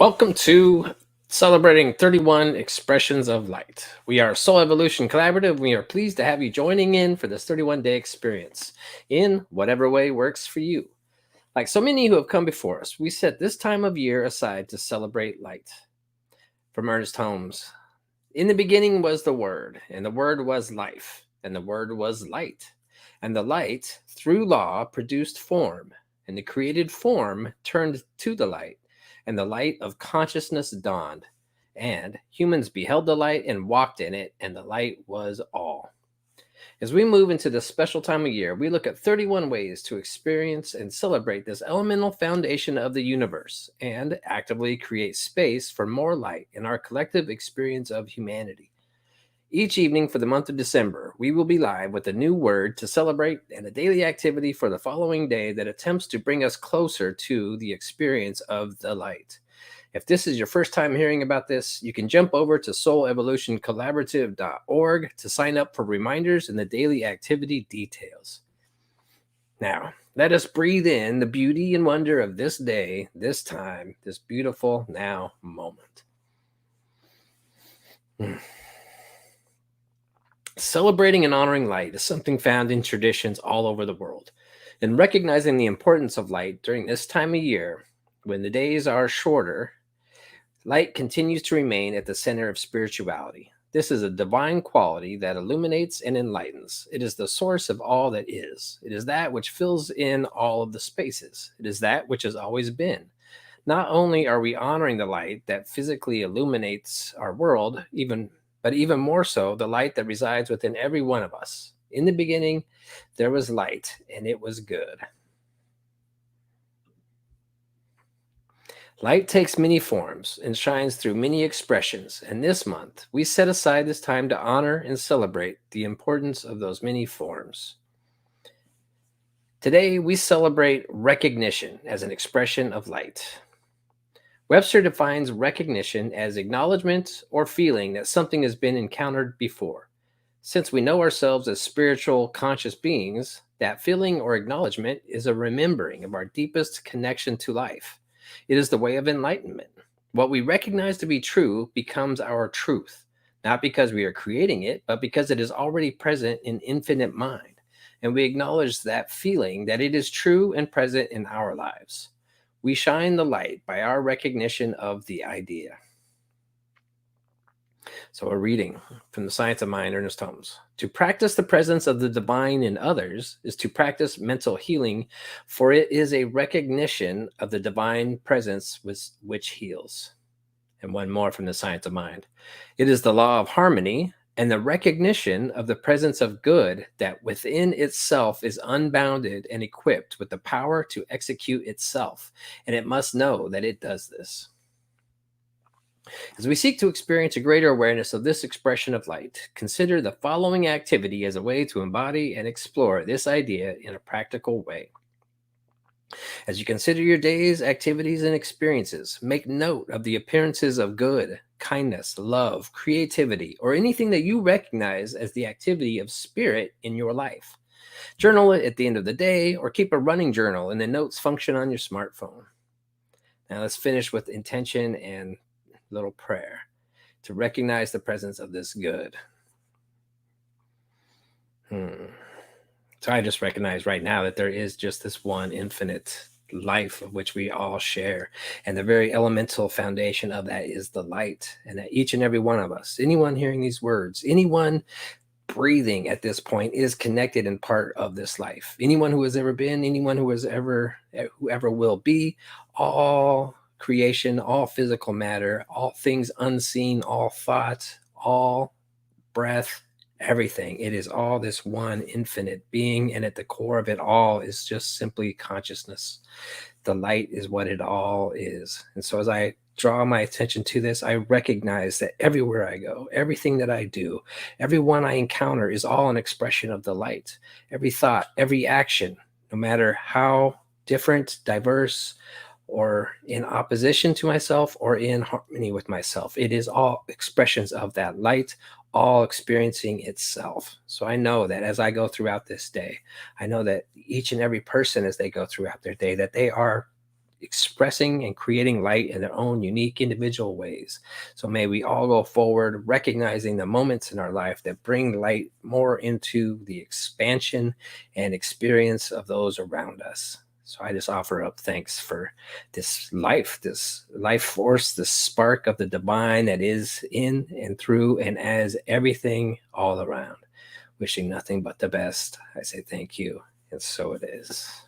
Welcome to celebrating 31 expressions of light. We are Soul Evolution Collaborative. We are pleased to have you joining in for this 31-day experience in whatever way works for you. Like so many who have come before us, we set this time of year aside to celebrate light. From Ernest Holmes, in the beginning was the Word, and the Word was life, and the Word was light. And the light, through law, produced form, and the created form turned to the light, and the light of consciousness dawned. And humans beheld the light and walked in it, and the light was all. As we move into this special time of year, we look at 31 ways to experience and celebrate this elemental foundation of the universe and actively create space for more light in our collective experience of humanity. Each evening for the month of December, we will be live with a new word to celebrate and a daily activity for the following day that attempts to bring us closer to the experience of the light. If this is your first time hearing about this, you can jump over to soulevolutioncollaborative.org to sign up for reminders and the daily activity details. Now, let us breathe in the beauty and wonder of this day, this time, this beautiful now moment. Celebrating and honoring light is something found in traditions all over the world. And recognizing the importance of light during this time of year, when the days are shorter, light continues to remain at the center of spirituality. This is a divine quality that illuminates and enlightens. It is the source of all that is. It is that which fills in all of the spaces. It is that which has always been. Not only are we honoring the light that physically illuminates our world, but even more so, the light that resides within every one of us. In the beginning, there was light, and it was good. Light takes many forms and shines through many expressions, and this month we set aside this time to honor and celebrate the importance of those many forms. Today we celebrate recognition as an expression of light. Webster defines recognition as acknowledgement or feeling that something has been encountered before. Since we know ourselves as spiritual, conscious beings, that feeling or acknowledgement is a remembering of our deepest connection to life. It is the way of enlightenment. What we recognize to be true becomes our truth, not because we are creating it, but because it is already present in infinite mind. And we acknowledge that feeling that it is true and present in our lives. We shine the light by our recognition of the idea. So, a reading from The Science of Mind, Ernest Holmes. To practice the presence of the divine in others is to practice mental healing, for it is a recognition of the divine presence which heals. And one more from The Science of Mind. It is the law of harmony and the recognition of the presence of good that within itself is unbounded and equipped with the power to execute itself, and it must know that it does this. As we seek to experience a greater awareness of this expression of light, consider the following activity as a way to embody and explore this idea in a practical way. As you consider your day's activities and experiences, make note of the appearances of good, kindness, love, creativity, or anything that you recognize as the activity of spirit in your life. Journal it at the end of the day or keep a running journal in the notes function on your smartphone. Now let's finish with intention and little prayer to recognize the presence of this good. So I just recognize right now that there is just this one infinite life of which we all share. And the very elemental foundation of that is the light. And that each and every one of us, anyone hearing these words, anyone breathing at this point is connected and part of this life. Anyone who has ever been, anyone whoever will be, all creation, all physical matter, all things unseen, all thought, all breath, everything. It is all this one infinite being, and at the core of it all is just simply consciousness. The light is what it all is. And so as I draw my attention to this, I recognize that everywhere I go, everything that I do, everyone I encounter is all an expression of the light. Every thought, every action, no matter how different, diverse, or in opposition to myself or in harmony with myself, it is all expressions of that light, all experiencing itself. So I know that as I go throughout this day, I know that each and every person as they go throughout their day, that they are expressing and creating light in their own unique individual ways. So may we all go forward recognizing the moments in our life that bring light more into the expansion and experience of those around us. So I just offer up thanks for this life force, this spark of the divine that is in and through and as everything all around. Wishing nothing but the best. I say thank you, and so it is.